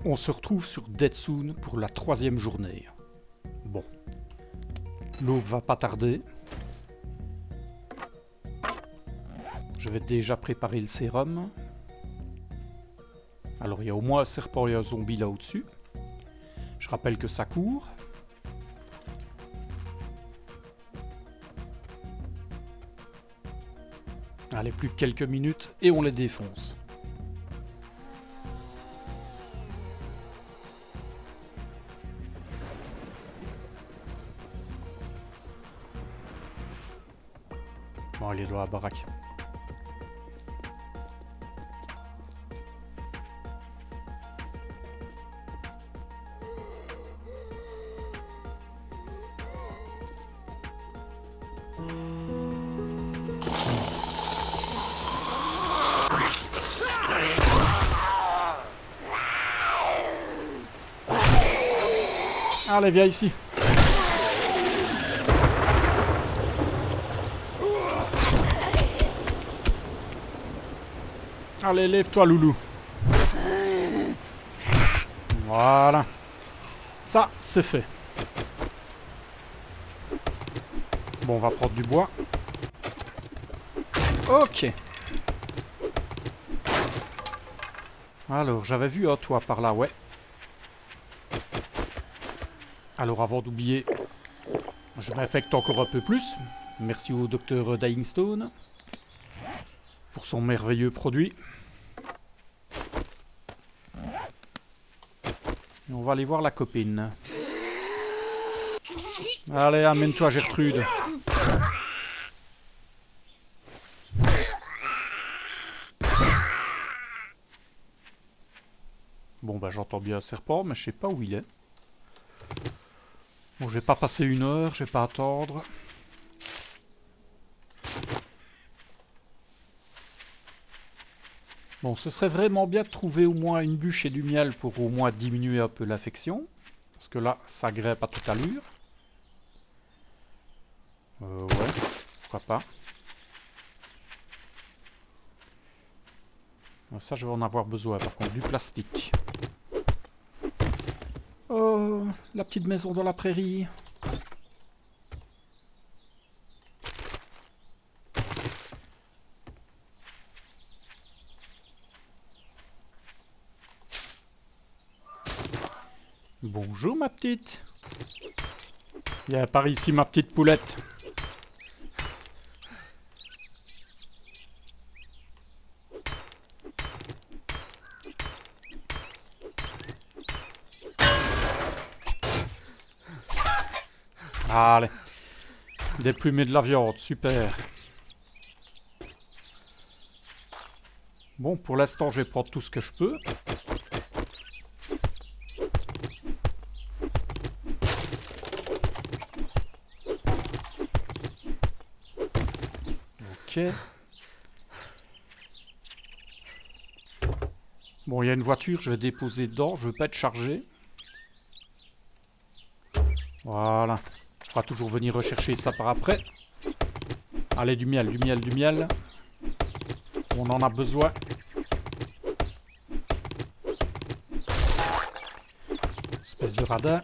On se retrouve sur Dead Zone pour la 3e journée. Bon. L'aube va pas tarder. Je vais déjà préparer le sérum. Alors il y a au moins un serpent et un zombie là au-dessus. Je rappelle que ça court. Allez, plus que quelques minutes et on les défonce. Bon, allez, dans la baraque. Allez, viens ici. Allez, lève-toi, loulou. Voilà. Ça, c'est fait. Bon, on va prendre du bois. Ok. Alors, j'avais vu un toit par là, ouais. Alors, avant d'oublier, je m'infecte encore un peu plus. Merci au docteur Dyingstone pour son merveilleux produit. Et on va aller voir la copine. Allez, amène-toi, Gertrude. Bon, bah j'entends bien un serpent, mais je sais pas où il est. Bon, je vais pas passer 1 heure, je vais pas attendre. Bon, ce serait vraiment bien de trouver au moins une bûche et du miel pour au moins diminuer un peu l'infection. Parce que là, ça grimpe à toute allure. Ouais, pourquoi pas. Ça, je vais en avoir besoin, par contre, du plastique. Oh, la petite maison dans la prairie. Bonjour, ma petite. Viens par ici, ma petite poulette. Allez. Déplumer de la viande, super. Bon, pour l'instant, je vais prendre tout ce que je peux. Ok. Bon, il y a une voiture, je vais déposer dedans, je veux pas être chargé. Voilà. On pourra toujours venir rechercher ça par après. Allez, du miel, du miel, du miel. On en a besoin. Espèce de radin.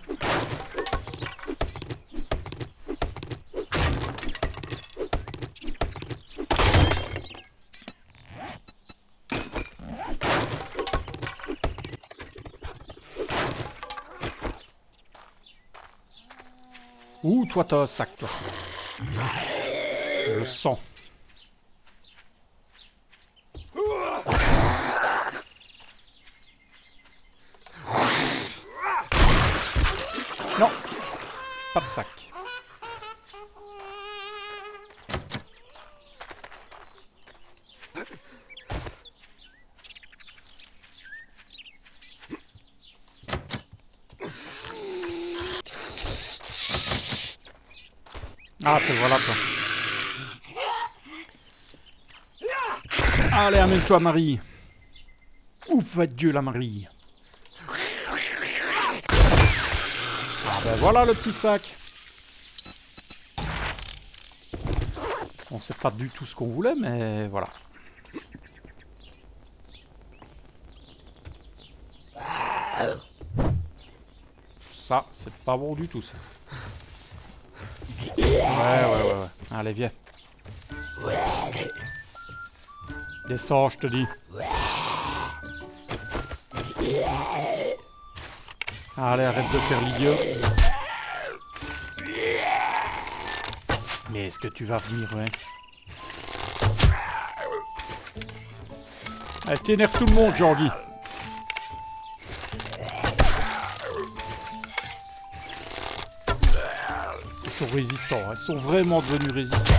Ouh, toi t'as un sac, toi. Je le sens. Non, pas de sac. Ah, te voilà, toi. Allez, amène-toi, Marie. Ouf, adieu, la Marie. Ah ben voilà le petit sac. Bon, c'est pas du tout ce qu'on voulait, mais voilà. Ça, c'est pas bon du tout, ça. Ouais. Allez, viens. Descends, je te dis. Allez, arrête de faire l'idiot. Mais est-ce que tu vas venir, ouais? Allez, t'énerve tout le monde, Jean-Guy. Ils sont résistants, ils sont vraiment devenus résistants.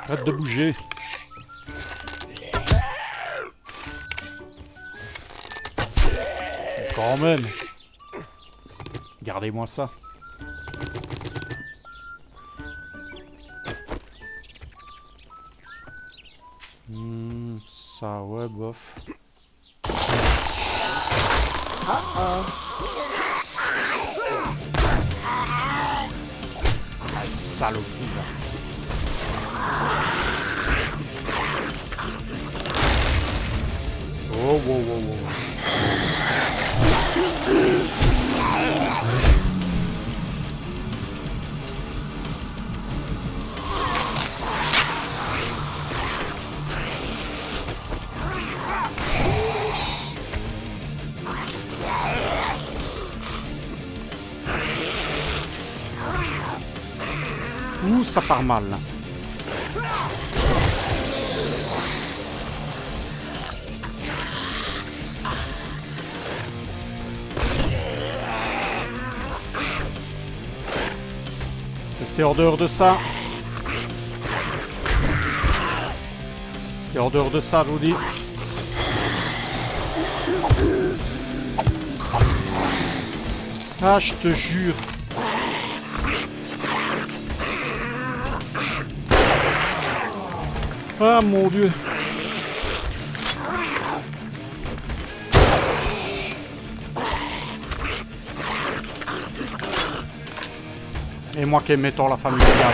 Arrête de bouger. Quand même. Gardez-moi ça. Ça, ouais, bof. Ah, saloperie, là. Oh, wow. Ouh, ça part mal, là. Restez en dehors de ça. Restez en dehors de ça, je vous dis. Ah, je te jure. Ah, mon Dieu. Et moi qui aimais tant la famille Adams.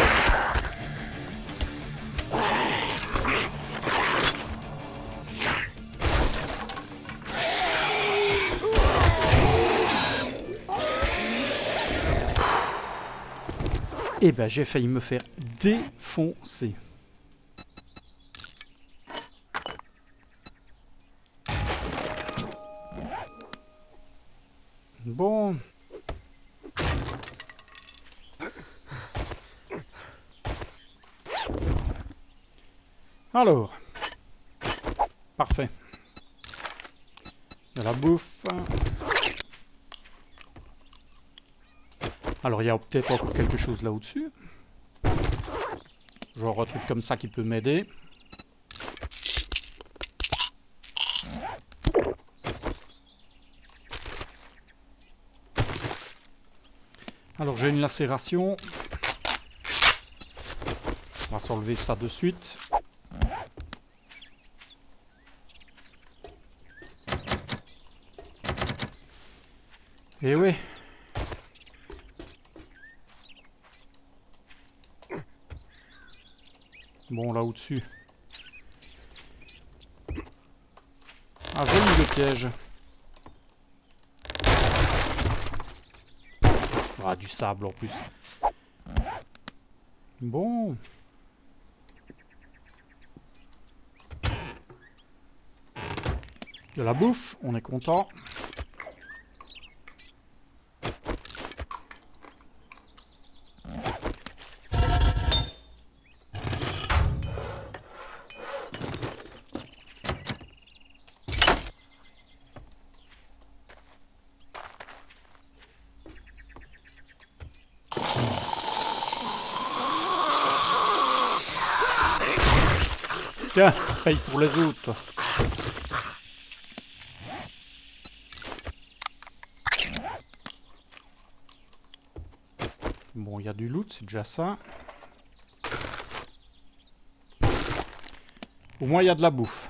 Eh ben, j'ai failli me faire défoncer. Bon. Alors. Parfait. Il y a la bouffe. Alors, il y a peut-être encore quelque chose là au-dessus. Genre un truc comme ça qui peut m'aider. Alors, j'ai une lacération. On va s'enlever ça de suite. Et oui. Bon, là au-dessus. Ah, joli le piège. Ah, du sable en plus. Bon. De la bouffe, on est content. Tiens, paye pour les autres. Bon, il y a du loot, c'est déjà ça. Au moins, il y a de la bouffe.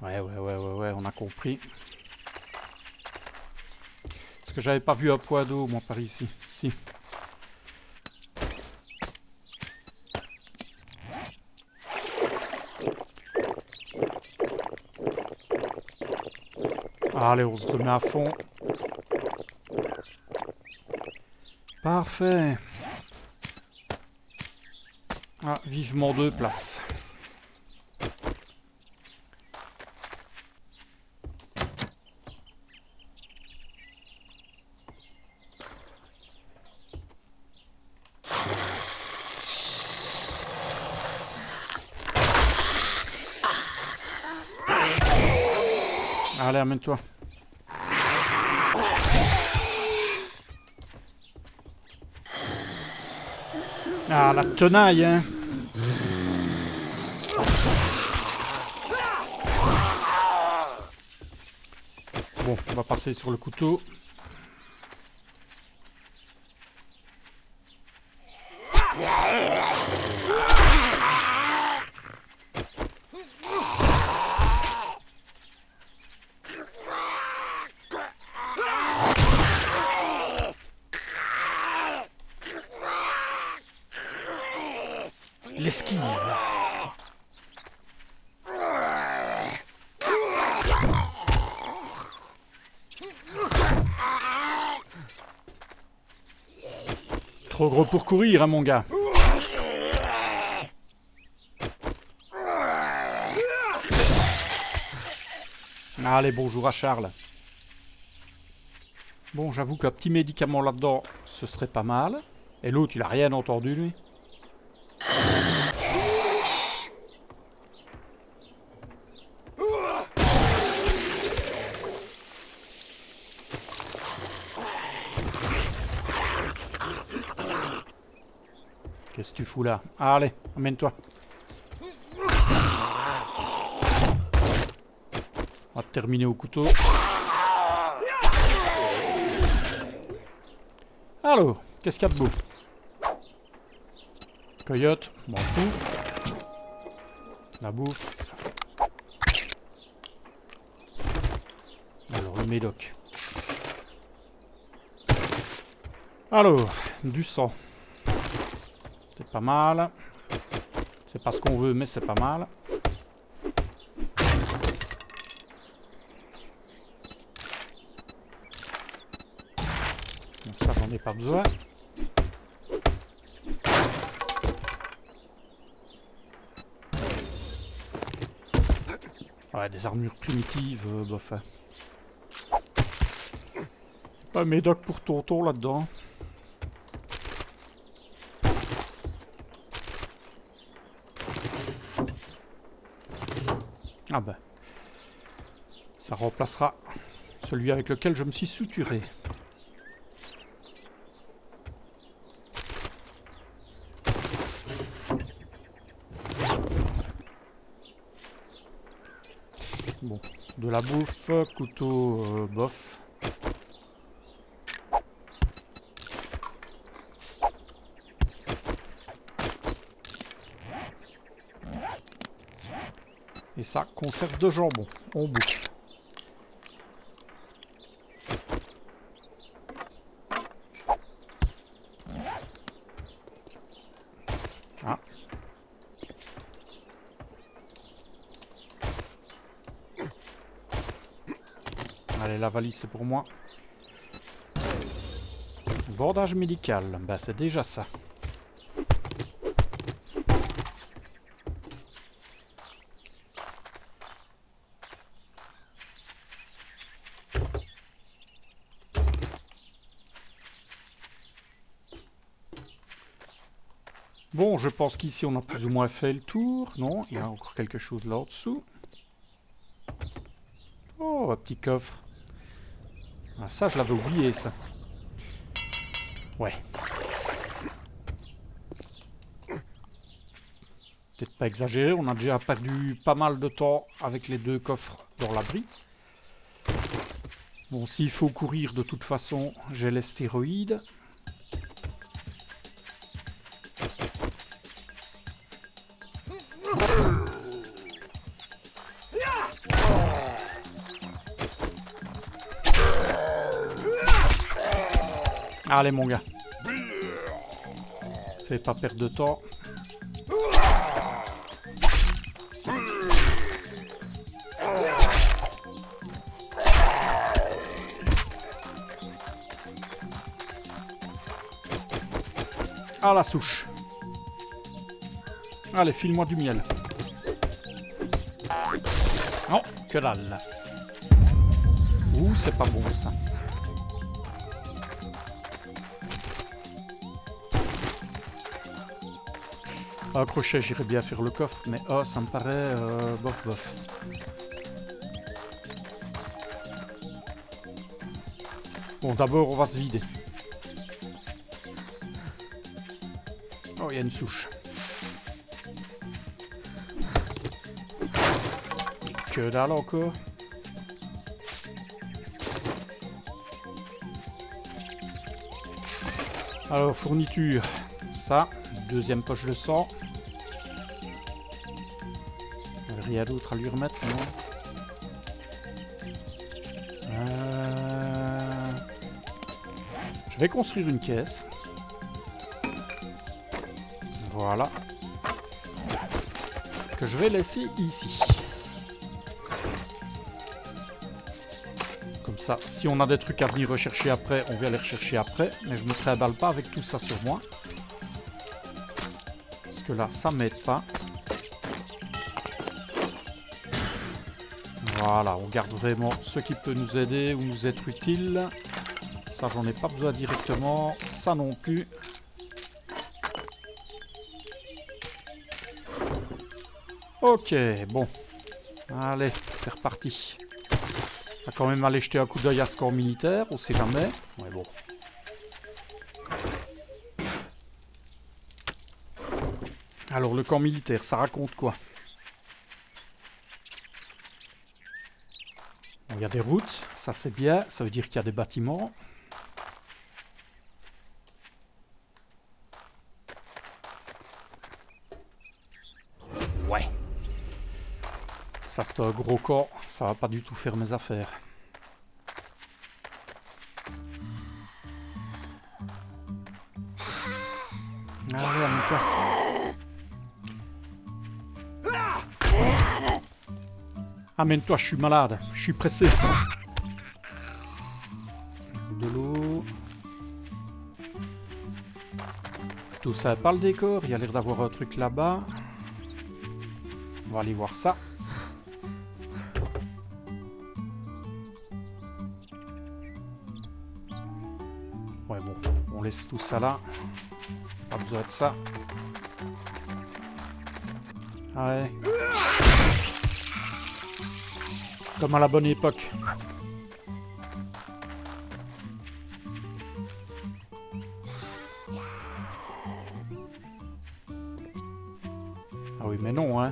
Ouais, on a compris. que j'avais pas vu un point d'eau, moi, par ici. Si. Allez, on se remet à fond. Parfait. Ah, vivement 2 places. Allez, amène-toi. Ah, la tenaille, hein. Bon, on va passer sur le couteau. L'esquive. Trop gros pour courir, hein, mon gars. Allez, bonjour à Charles. Bon, j'avoue qu'un petit médicament là-dedans, ce serait pas mal. Et l'autre, il a rien entendu, lui. Qu'est-ce que tu fous là? Allez, amène-toi. On va terminer au couteau. Alors, qu'est-ce qu'il y a de beau? Coyote, m'en fous. La bouffe. Alors, le médoc. Alors, du sang. C'est pas mal. C'est pas ce qu'on veut, mais c'est pas mal. Donc ça, j'en ai pas besoin. Ouais, des armures primitives, bof. Pas médoc pour tonton là-dedans. Ah ben. Ça remplacera celui avec lequel je me suis suturé. Bon, de la bouffe, couteau, bof. Et ça, conserve de jambon. On bouffe. Ah. Allez, la valise, c'est pour moi. Bordage médical. Bah, c'est déjà ça. Bon, je pense qu'ici, on a plus ou moins fait le tour. Non, il y a encore quelque chose là-dessous. Oh, un petit coffre. Ah, ça, je l'avais oublié, ça. Ouais. Peut-être pas exagéré, on a déjà perdu pas mal de temps avec les 2 coffres dans l'abri. Bon, s'il faut courir de toute façon, j'ai les stéroïdes. Allez, mon gars. Fais pas perdre de temps. À la souche. Allez, file-moi du miel. Non, que dalle. Ouh, c'est pas bon ça. Un crochet, j'irais bien faire le coffre, mais oh, ça me paraît bof bof. Bon, d'abord, on va se vider. Oh, il y a une souche. Et que dalle encore. Alors, fourniture. Ça, deuxième poche de sang. Rien d'autre à lui remettre, non? Je vais construire une caisse. Voilà. Que je vais laisser ici. Comme ça, si on a des trucs à venir rechercher après, on vient les rechercher après. Mais je me trimballe pas avec tout ça sur moi. Parce que là, ça m'aide pas. Voilà, on garde vraiment ce qui peut nous aider ou nous être utile. Ça, j'en ai pas besoin directement. Ça non plus. Ok, bon. Allez, c'est reparti. On va quand même aller jeter un coup d'œil à ce corps militaire, on sait jamais. Ouais, bon. Alors, le camp militaire, ça raconte quoi? Il y a des routes, ça c'est bien, ça veut dire qu'il y a des bâtiments. Ouais. Ça c'est un gros camp, ça va pas du tout faire mes affaires. Allez, amuse-toi. Amène-toi, je suis malade, je suis pressé. De l'eau. Plutôt sympa le décor, il y a l'air d'avoir un truc là-bas. On va aller voir ça. Ouais bon, on laisse tout ça là. Pas besoin de ça. Ouais. Comme à la bonne époque. Ah oui, mais non, hein.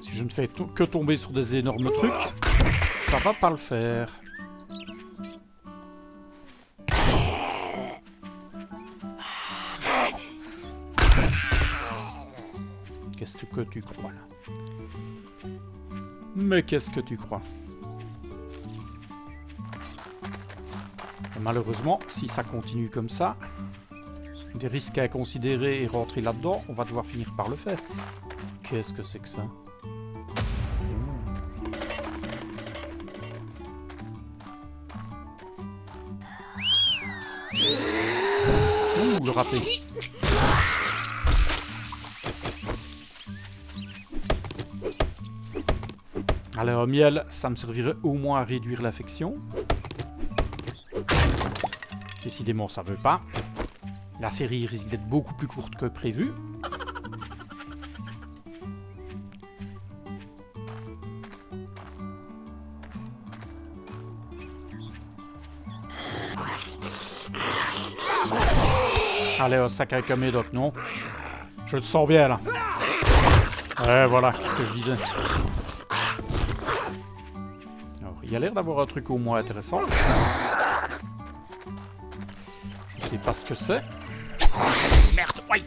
Si je ne fais que tomber sur des énormes trucs, ça va pas le faire. Qu'est-ce que tu crois là? Mais qu'est-ce que tu crois? Et malheureusement, si ça continue comme ça, des risques à considérer et rentrer là-dedans, on va devoir finir par le faire. Qu'est-ce que c'est que ça? Ouh, le raté. Alors, miel, ça me servirait au moins à réduire l'affection. Décidément, ça veut pas. La série risque d'être beaucoup plus courte que prévu. Allez, un sac avec un médoc, non? Je le sens bien, là. Ouais, voilà, ce que je disais. Alors, il y a l'air d'avoir un truc au moins intéressant. Je sais pas ce que c'est. Merde, ouais.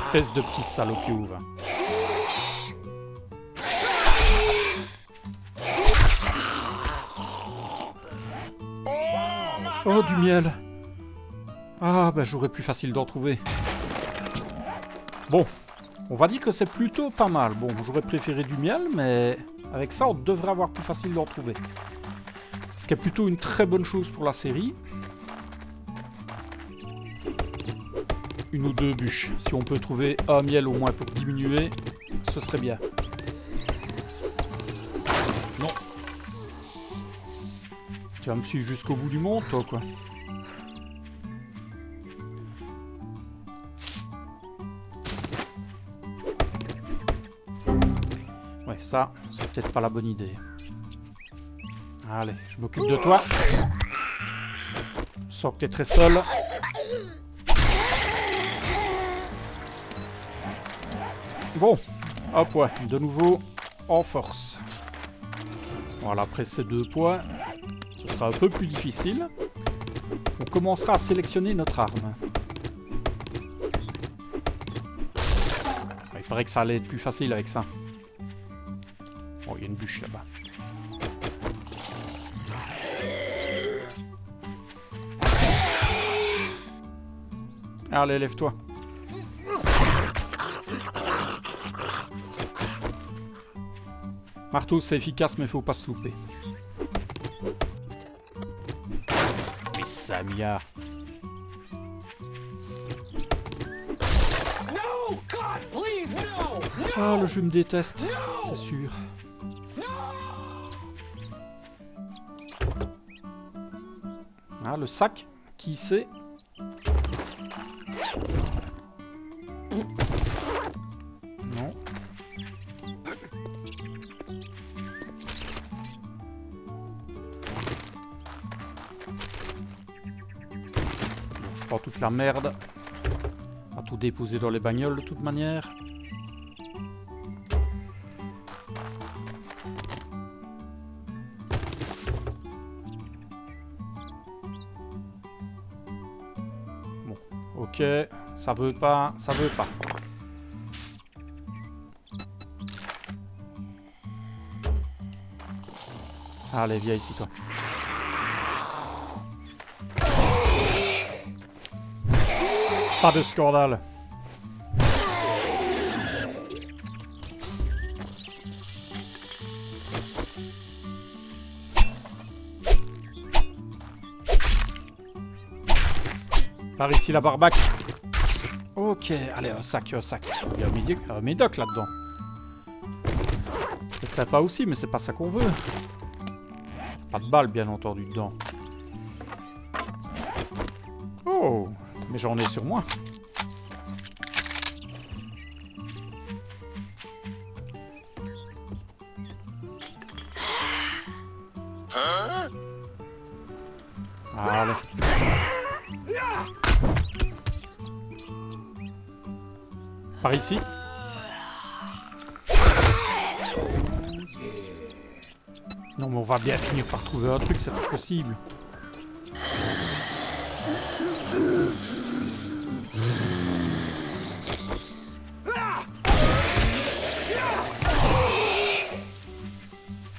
Espèce de petit salaud qui ouvre. Oh, du miel. Ah, ben j'aurais plus facile d'en trouver. Bon, on va dire que c'est plutôt pas mal. Bon, j'aurais préféré du miel, mais avec ça, on devrait avoir plus facile d'en trouver. Ce qui est plutôt une très bonne chose pour la série. Une ou deux bûches. Si on peut trouver un miel au moins pour diminuer, ce serait bien. Non. Tu vas me suivre jusqu'au bout du monde, toi, quoi. Ouais, ça, c'est peut-être pas la bonne idée. Allez, je m'occupe de toi. Je sens que t'es très seul. Bon, hop, ouais, de nouveau en force. Voilà, après ces 2 points, ce sera un peu plus difficile. On commencera à sélectionner notre arme. Il paraît que ça allait être plus facile avec ça. Oh, il y a une bûche là-bas. Allez, lève-toi. Marteau, c'est efficace, mais faut pas se louper. Mais Samia. Ah, le jeu me déteste, c'est sûr. Ah, le sac, qui sait? Non. Bon, je prends toute la merde. On va tout déposer dans les bagnoles de toute manière. Bon, ok, ça veut pas, ça veut pas. Allez, viens ici, toi. Pas de scandale. Par ici, la barbaque. Ok, allez, un sac, un sac. Il y a un médoc là-dedans. C'est sympa aussi, mais c'est pas ça qu'on veut. Pas de balles, bien entendu, dedans. Oh, mais j'en ai sur moi. Allez. Par ici. Non, mais on va bien finir par trouver un truc, c'est pas possible.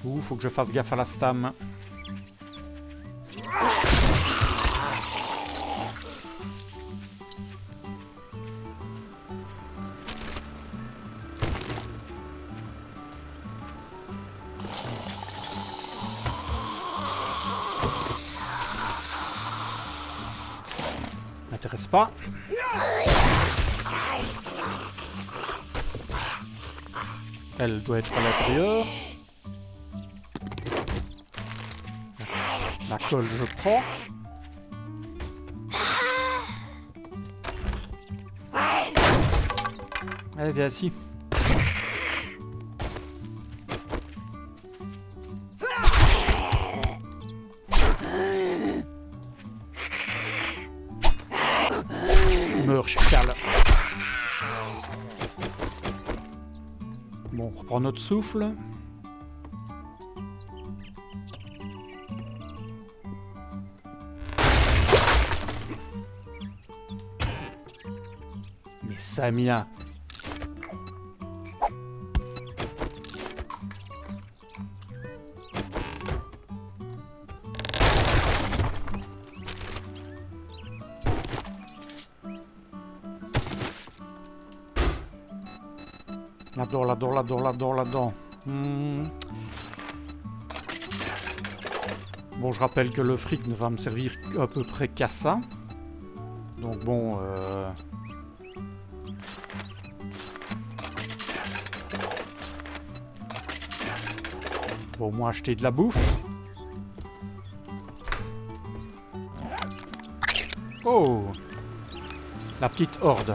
Ouh, faut que je fasse gaffe à la stam. M'intéresse pas. Elle doit être à l'intérieur. La colle, je prends. Allez, viens ici. Meurs, chacal. Bon, on reprend notre souffle. Mais Samia. Là-dedans, là-dedans, là-dedans, là-dedans, là-dedans. Bon, je rappelle que le fric ne va me servir à peu près qu'à ça. Donc bon... on va au moins acheter de la bouffe. Oh! La petite horde.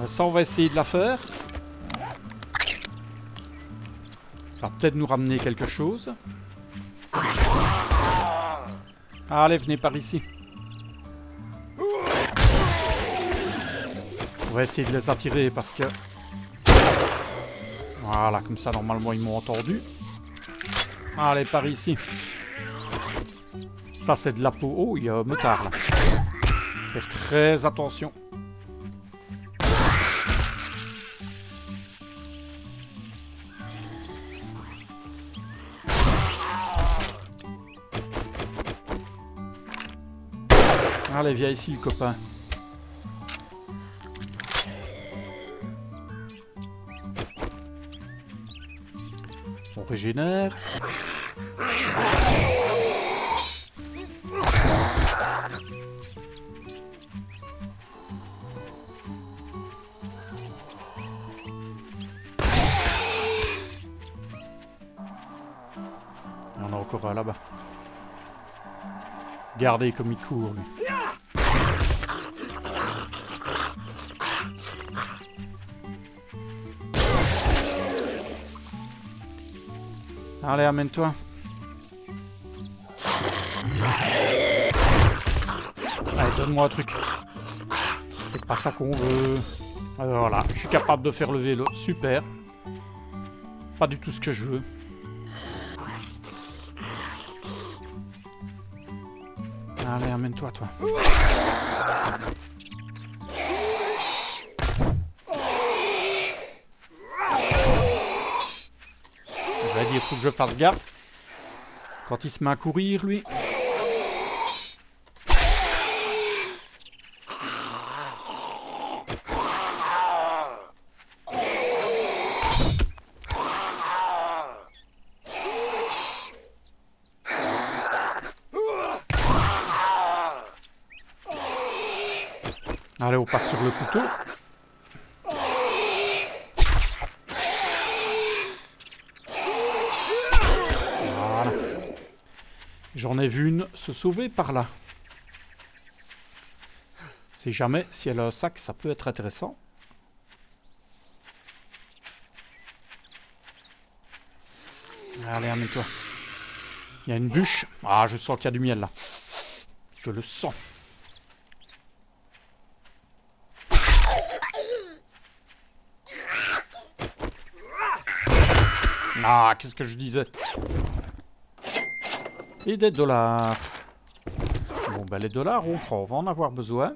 Ça, on va essayer de la faire. Ça va peut-être nous ramener quelque chose. Allez, venez par ici. On va essayer de les attirer parce que... Voilà, comme ça, normalement, ils m'ont entendu. Allez, par ici. Ça, c'est de la peau. Oh, il y a un motard, là. Faire très attention. Allez, viens ici, le copain. On régénère. Il y en a encore un là-bas. Regardez comme il court, lui. Allez, amène-toi. Allez, donne-moi un truc. C'est pas ça qu'on veut. Voilà, je suis capable de faire le vélo. Super. Pas du tout ce que je veux. Allez, amène-toi, toi. J'allais dire, faut que je fasse gaffe. Quand il se met à courir, lui. Allez, on passe sur le couteau. Voilà. J'en ai vu une se sauver par là. Si jamais, si elle a un sac, ça peut être intéressant. Allez, amène-toi. Il y a une bûche. Ah, je sens qu'il y a du miel là. Je le sens. Ah, qu'est-ce que je disais? Et des dollars. Bon, ben les dollars, on va en avoir besoin.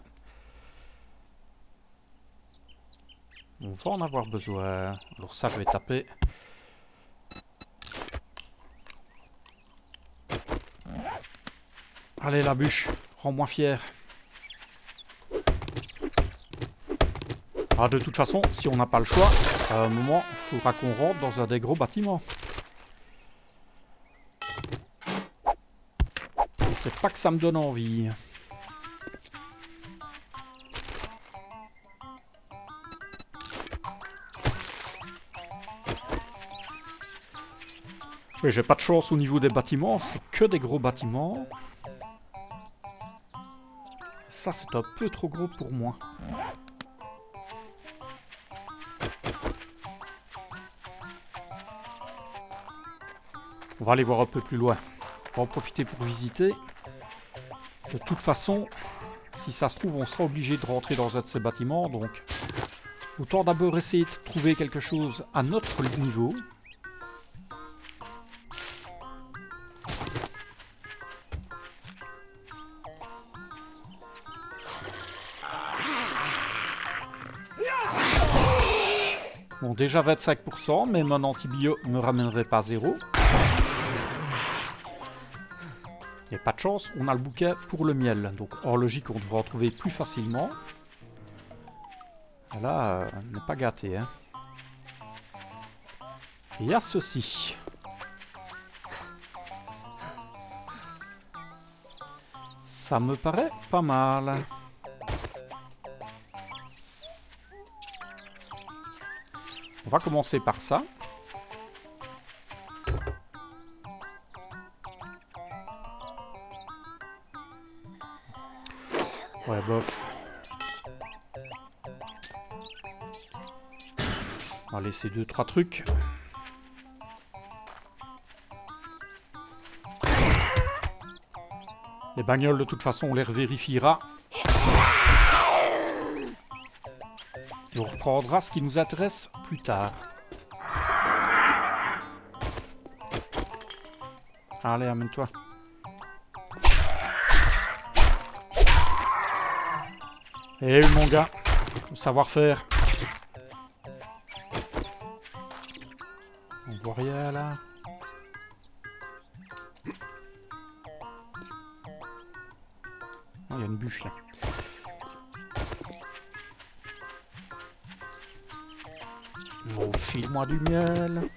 On va en avoir besoin. Alors ça, je vais taper. Allez, la bûche, rends-moi fier. Ah, de toute façon, si on n'a pas le choix, à un moment, il faudra qu'on rentre dans un des gros bâtiments. Et c'est pas que ça me donne envie. Oui, j'ai pas de chance au niveau des bâtiments, c'est que des gros bâtiments. Ça, c'est un peu trop gros pour moi. On va aller voir un peu plus loin. On va en profiter pour visiter. De toute façon, si ça se trouve, on sera obligé de rentrer dans un de ces bâtiments. Donc, autant d'abord essayer de trouver quelque chose à notre niveau. Bon, déjà 25%, mais mon antibio me ramènerait pas à 0. Et pas de chance, on a le bouquet pour le miel. Donc, en logique, on devrait en trouver plus facilement. Et là, on n'est pas gâté. Hein. Et il y a ceci. Ça me paraît pas mal. On va commencer par ça. Ouais, bof. On va laisser 2-3 trucs. Les bagnoles, de toute façon, on les revérifiera. Et on reprendra ce qui nous intéresse plus tard. Allez, amène-toi. Eh oui, mon gars. Le savoir-faire. On voit rien, là. Oh, il y a une bûche, là. Oh, file-moi du miel.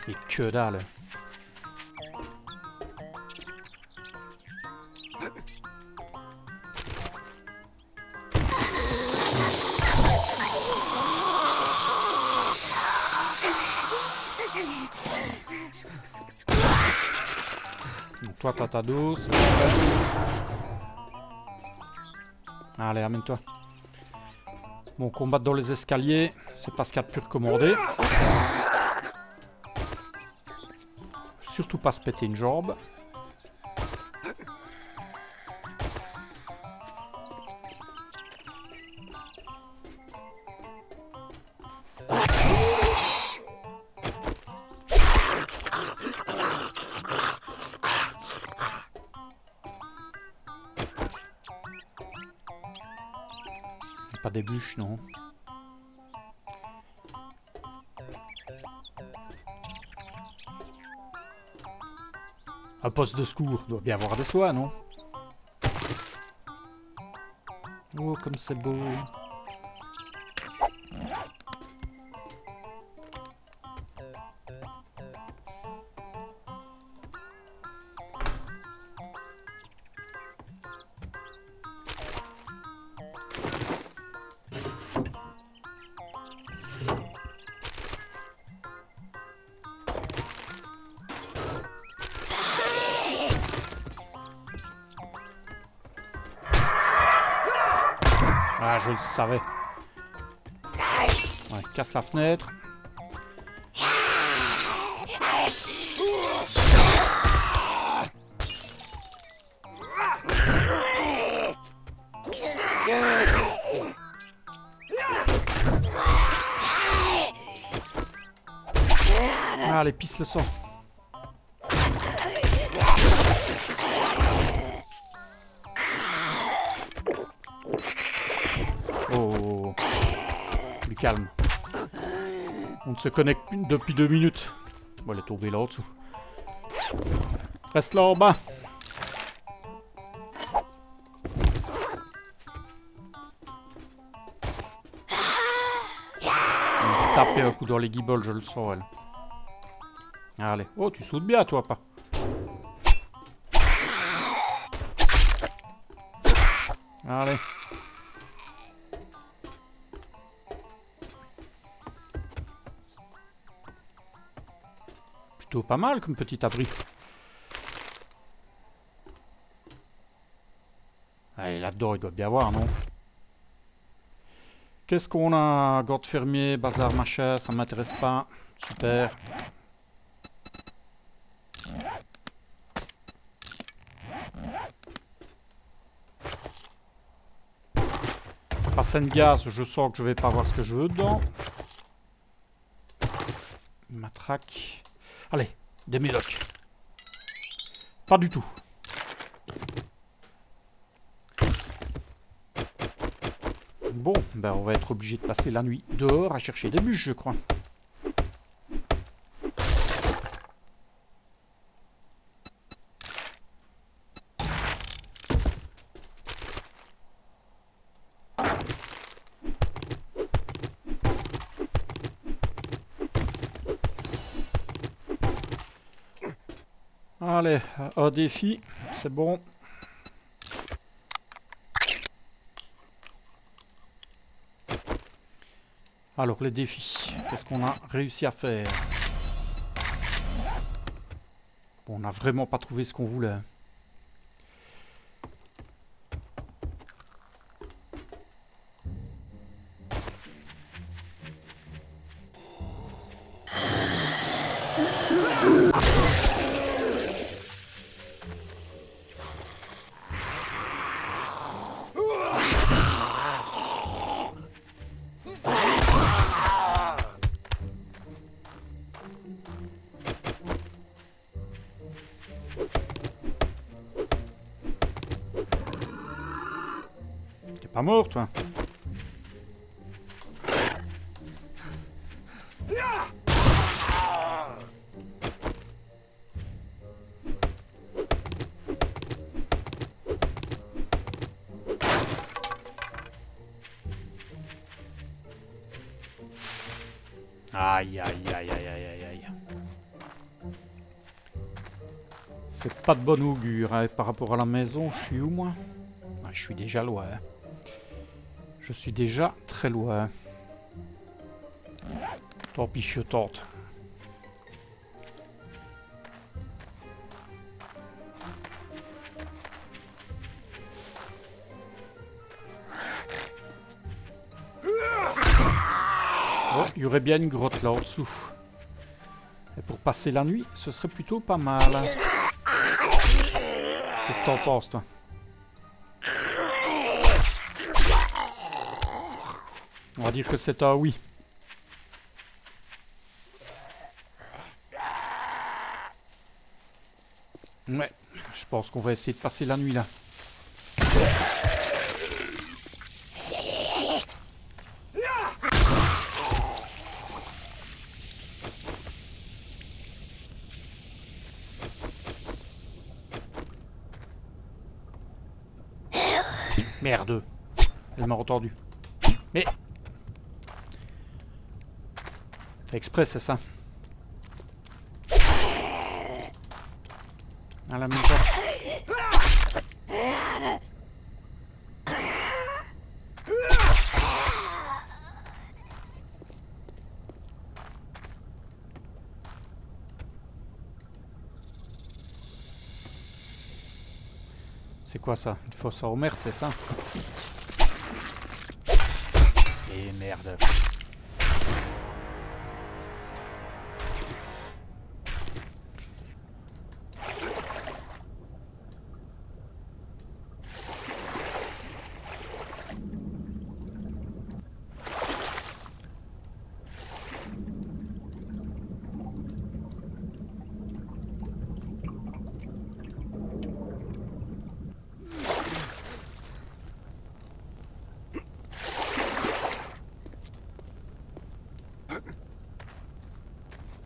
Et que dalle. Donc toi, t'as ta dose. Allez, amène-toi. Bon, combattre dans les escaliers, c'est pas ce qu'il y a de plus recommandé. Surtout pas se péter une jambe. Pas des bûches, non. Un poste de secours doit bien avoir des soins, non? Oh, comme c'est beau. Ah, je le savais. Ouais, casse la fenêtre. Allez, pisse le sang. Oh, plus calme. On se connecte depuis 2 minutes. Bon, elle est tombée là en dessous. Reste là en bas. Taper un coup dans les guibolles, je le sens, elle. Allez. Oh, tu sautes bien, toi, pas. Allez. Plutôt pas mal comme petit abri. Allez, là-dedans, il doit bien voir, non? Qu'est-ce qu'on a? Garde fermier, bazar machin, ça m'intéresse pas. Super. Bassin de gaz, je sens que je vais pas avoir ce que je veux dedans. Matraque. Allez, des mélocs. Pas du tout. Bon, ben on va être obligé de passer la nuit dehors à chercher des bûches, je crois. Allez, un défi, c'est bon. Alors, les défis, qu'est-ce qu'on a réussi à faire? Bon, on n'a vraiment pas trouvé ce qu'on voulait. T'es pas mort, toi? Aïe, aïe, aïe, aïe, aïe, aïe, aïe. C'est pas de bon augure, hein. Par rapport à la maison, je suis où, moi? Ah, je suis déjà loin. Je suis déjà très loin. Tant pis, je tente. Oh, il y aurait bien une grotte là en dessous. Et pour passer la nuit, ce serait plutôt pas mal. Qu'est-ce que t'en penses, toi? On va dire que c'est un oui. Ouais, je pense qu'on va essayer de passer la nuit là. Merde. Elle m'a entendu. Mais... Fait exprès, c'est ça. À la même temps. C'est quoi ça? Une fosse à merde, c'est ça? Et merde.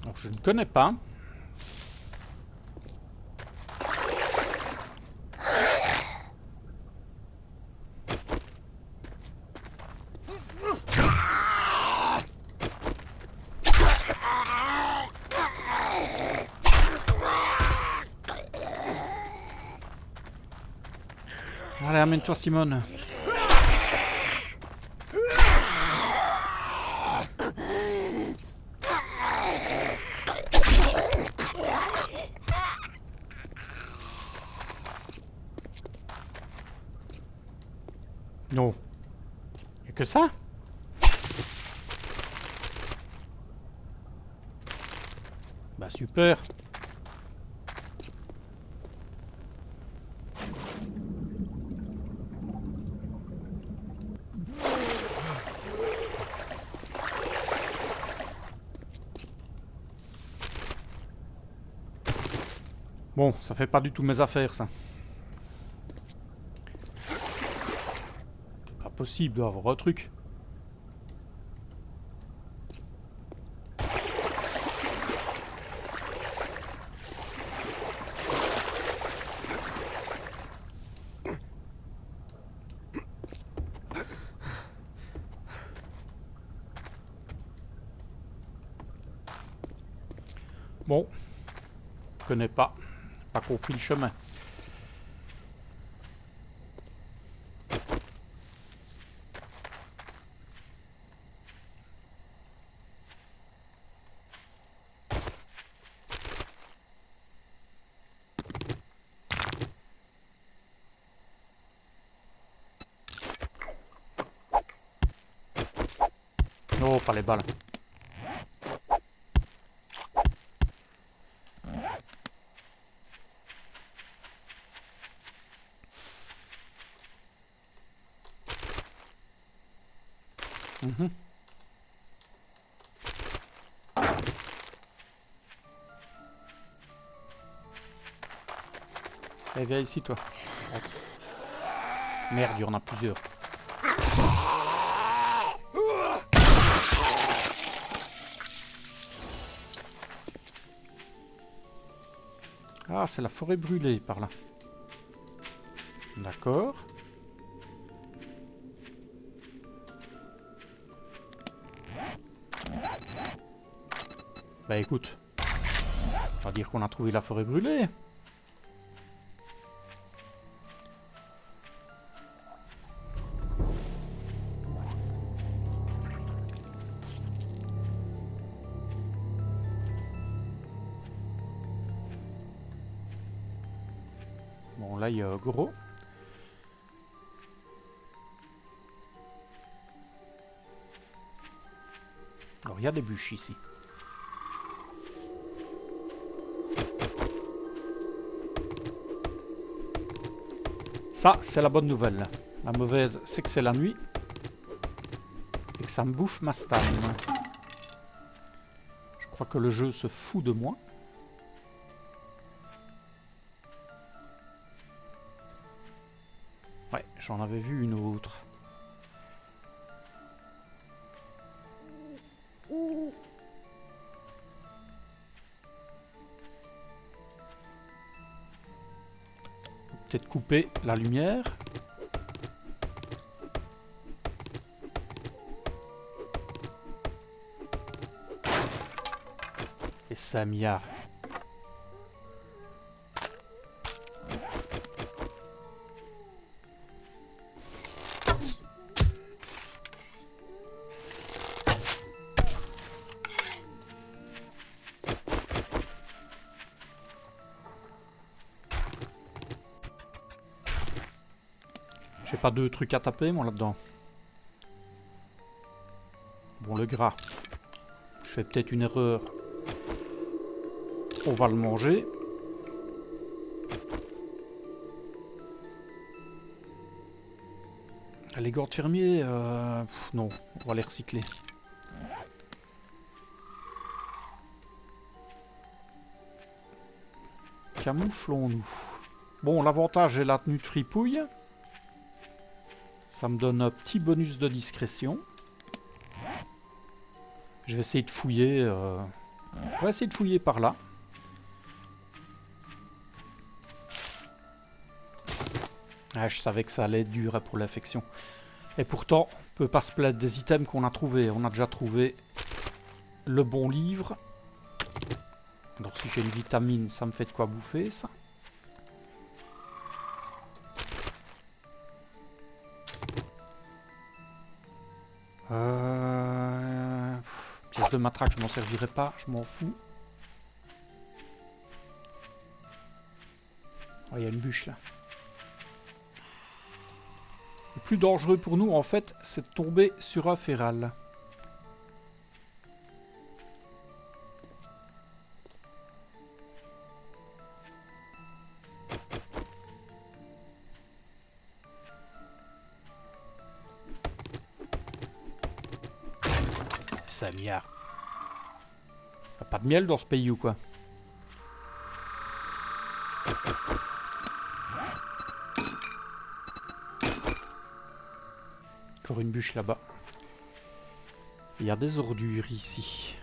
Donc je ne connais pas. Allez, amène-toi, Simone. Non. Y'a que ça? Bah super. Bon, ça fait pas du tout mes affaires, ça. C'est pas possible d'avoir un truc. Bon, je connais pas. pas compris le chemin. Oh, pas les balles. Mhm. Allez, viens ici, toi. Merde, il y en a plusieurs. Ah, c'est la forêt brûlée, par là. D'accord. Bah écoute, on va dire qu'on a trouvé la forêt brûlée. Bon, là, il y a gros. Alors, il y a des bûches ici. Ça, c'est la bonne nouvelle. La mauvaise, c'est que c'est la nuit. Et que ça me bouffe ma stam. Je crois que le jeu se fout de moi. Ouais, j'en avais vu une autre. Peut-être couper la lumière. Et Samia. J'ai pas de trucs à taper, moi, là-dedans. Bon, le gras. Je fais peut-être une erreur. On va le manger. Les gourdes fermiers, non, on va les recycler. Camouflons-nous. Bon, l'avantage est la tenue de fripouille. Ça me donne un petit bonus de discrétion. Je vais essayer de fouiller. On va essayer de fouiller par là. Ah, je savais que ça allait être dur pour l'infection. Et pourtant, on peut pas se plaindre des items qu'on a trouvés. On a déjà trouvé le bon livre. Donc si j'ai une vitamine, ça me fait de quoi bouffer, ça. Pièce de matraque, je m'en servirai pas, je m'en fous. Oh, il y a une bûche là. Le plus dangereux pour nous, en fait, c'est de tomber sur un féral. Samia. Y'a pas de miel dans ce pays ou quoi? Encore une bûche là-bas. Il y a des ordures ici.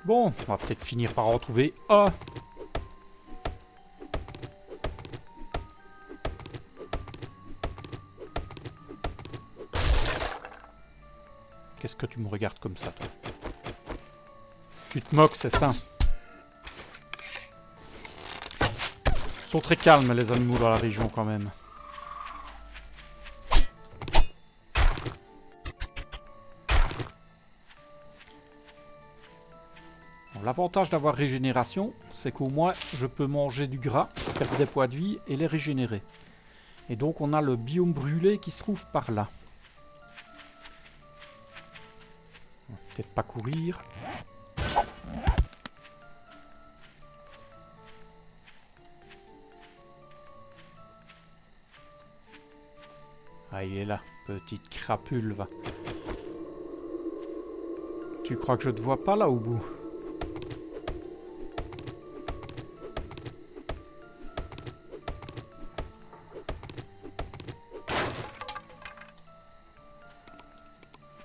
Bon, on va peut-être finir par en retrouver un Qu'est-ce que tu me regardes comme ça, toi? Tu te moques, c'est ça? Ils sont très calmes, les animaux dans la région, quand même. Bon, l'avantage d'avoir régénération, c'est qu'au moins, je peux manger du gras, perdre des points de vie et les régénérer. Et donc, on a le biome brûlé qui se trouve par là. Peut-être pas courir. Ah, il est là, petite crapule, va. Tu crois que je te vois pas là au bout?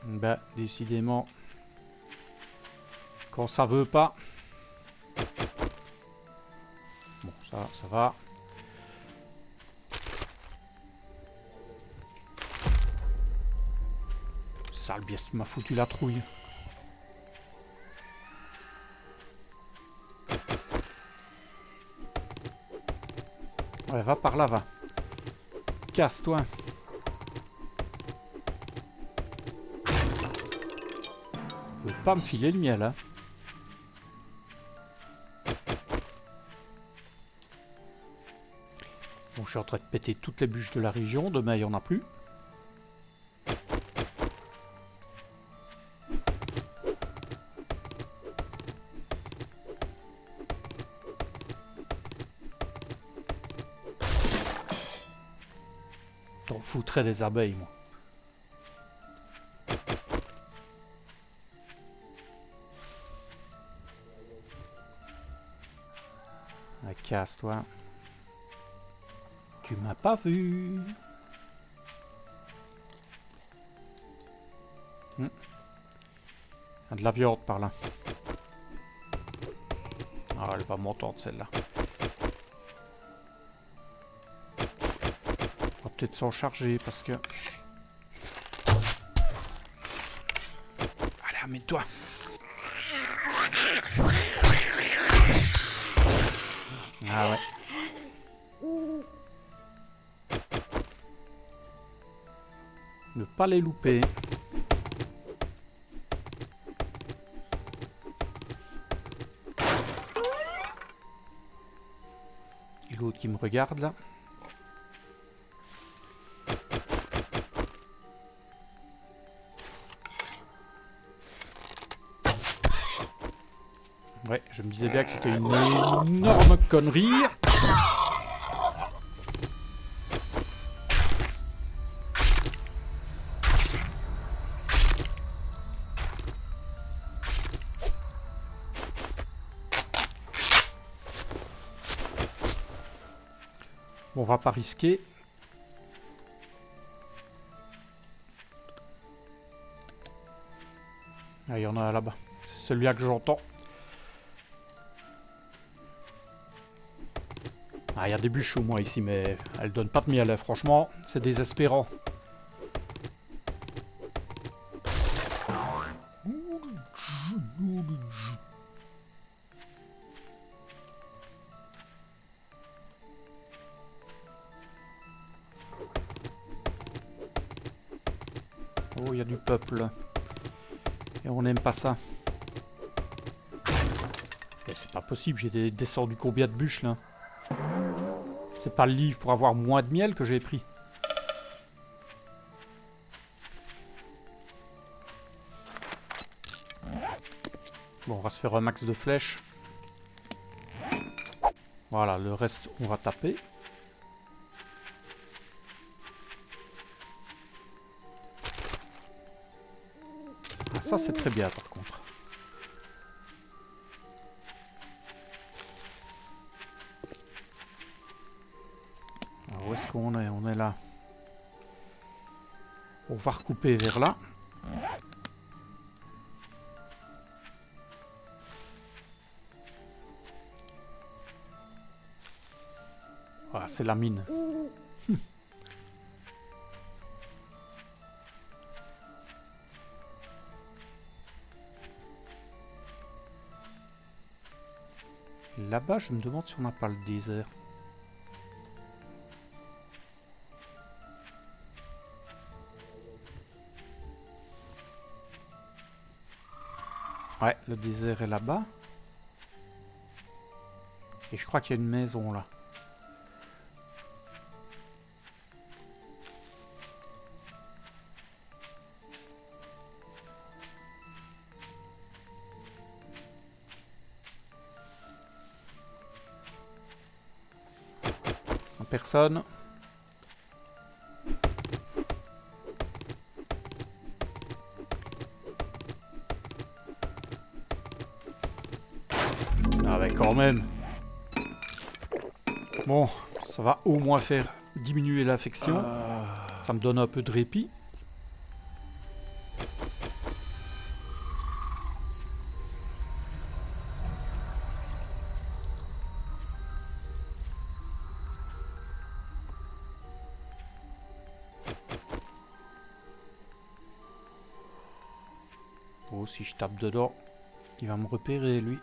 Bah, décidément, quand ça veut pas. Bon, ça va. Sale bieste, tu m'as foutu la trouille. Ouais, va par là, va. Casse-toi. Vous pouvez pas me filer le miel, hein. Bon, je suis en train de péter toutes les bûches de la région. Demain, il n'y en a plus. T'en foutrais des abeilles, moi. Ah, casse-toi. Tu m'as pas vu. Il y a de la viande par là. Ah, elle va m'entendre celle-là. On va peut-être s'en charger parce que... Allez, amène-toi. Ah ouais. Ne pas les louper. Et l'autre qui me regarde là. Ouais, je me disais bien que c'était une énorme connerie. On va pas risquer. Ah, il y en a là-bas. C'est celui-là que j'entends. Ah, il y a des bûches au moins ici, mais elles donnent pas de miel. Franchement, c'est désespérant. Oh, il y a du peuple. Et on n'aime pas ça. Et c'est pas possible, j'ai descendu combien de bûches là? C'est pas le livre pour avoir moins de miel que j'ai pris. Bon, on va se faire un max de flèches. Voilà, le reste, on va taper. Ah, ça, c'est très bien, par contre. Alors, où est-ce qu'on est? On est là. On va recouper vers là. Voilà, c'est la mine. là-bas, je me demande si on n'a pas le désert. Ouais, le désert est là-bas. Et je crois qu'il y a une maison là. Personne. Ah ouais, quand même. Bon, ça va au moins faire diminuer l'affection. Ça me donne un peu de répit. Oh, si je tape dedans, il va me repérer, lui.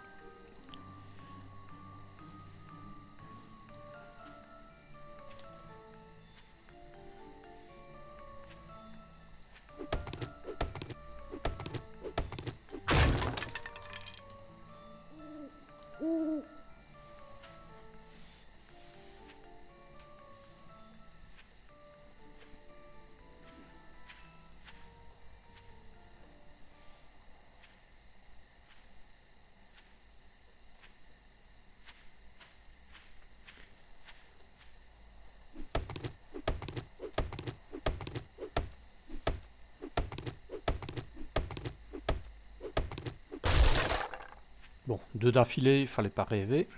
Bon, 2 d'affilée, il fallait pas rêver.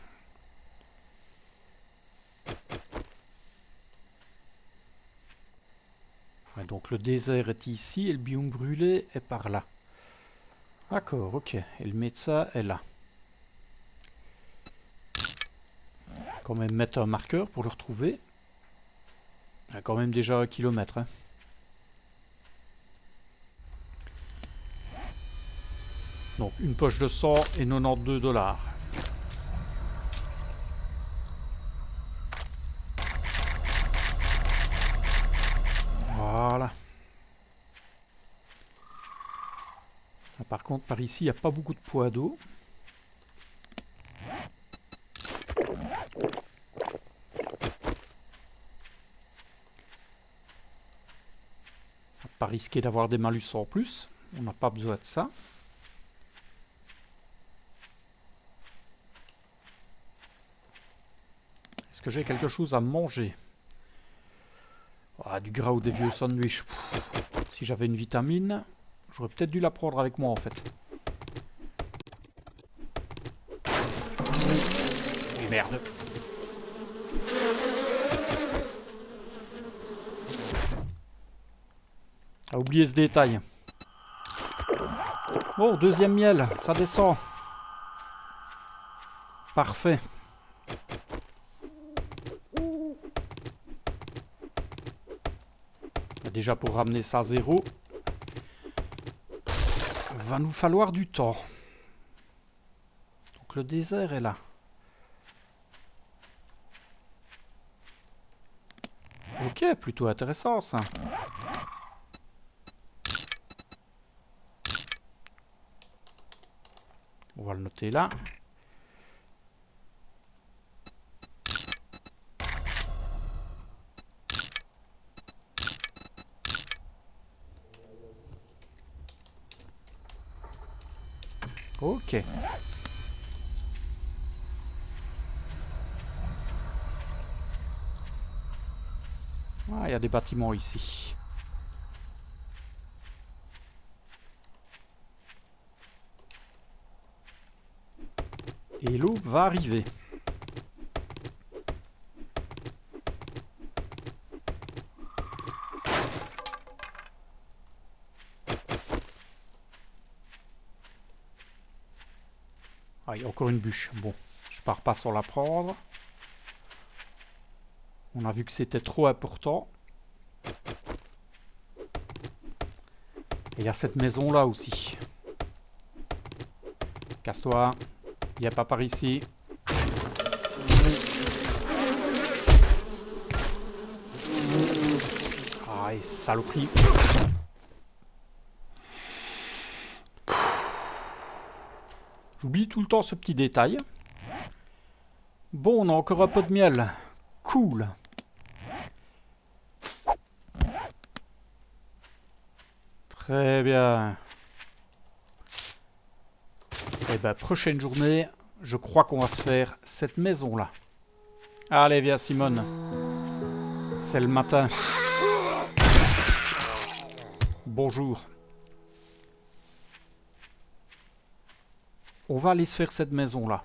Ouais, donc le désert est ici et le biome brûlé est par là. D'accord, ok. Et le médecin est là. Quand même mettre un marqueur pour le retrouver. Il y a quand même déjà 1 kilomètre. Hein. Donc une poche de sang et 92 $. Voilà. Par contre, par ici, il n'y a pas beaucoup de poids d'eau. Pas risquer d'avoir des malus en plus. On n'a pas besoin de ça. Est-ce que j'ai quelque chose à manger? Ah, du gras ou des vieux sandwichs. Si j'avais une vitamine, j'aurais peut-être dû la prendre avec moi en fait. Et merde. A oublié ce détail. Bon, 2e miel, ça descend. Parfait. Déjà pour ramener ça à 0, va nous falloir du temps. Donc le désert est là. Ok, plutôt intéressant ça. On va le noter là. Ok. Ah, il y a des bâtiments ici. Et l'eau va arriver. Ah, il y a encore une bûche. Bon, je pars pas sans la prendre. On a vu que c'était trop important. Et il y a cette maison là aussi. Casse-toi. Il n'y a pas par ici. Allez, saloperie. J'oublie tout le temps ce petit détail. Bon, on a encore un peu de miel. Cool. Très bien. Et ben, prochaine journée, je crois qu'on va se faire cette maison-là. Allez, viens, Simone. C'est le matin. Bonjour. On va aller se faire cette maison-là.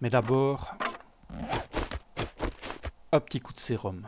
Mais d'abord, un petit coup de sérum.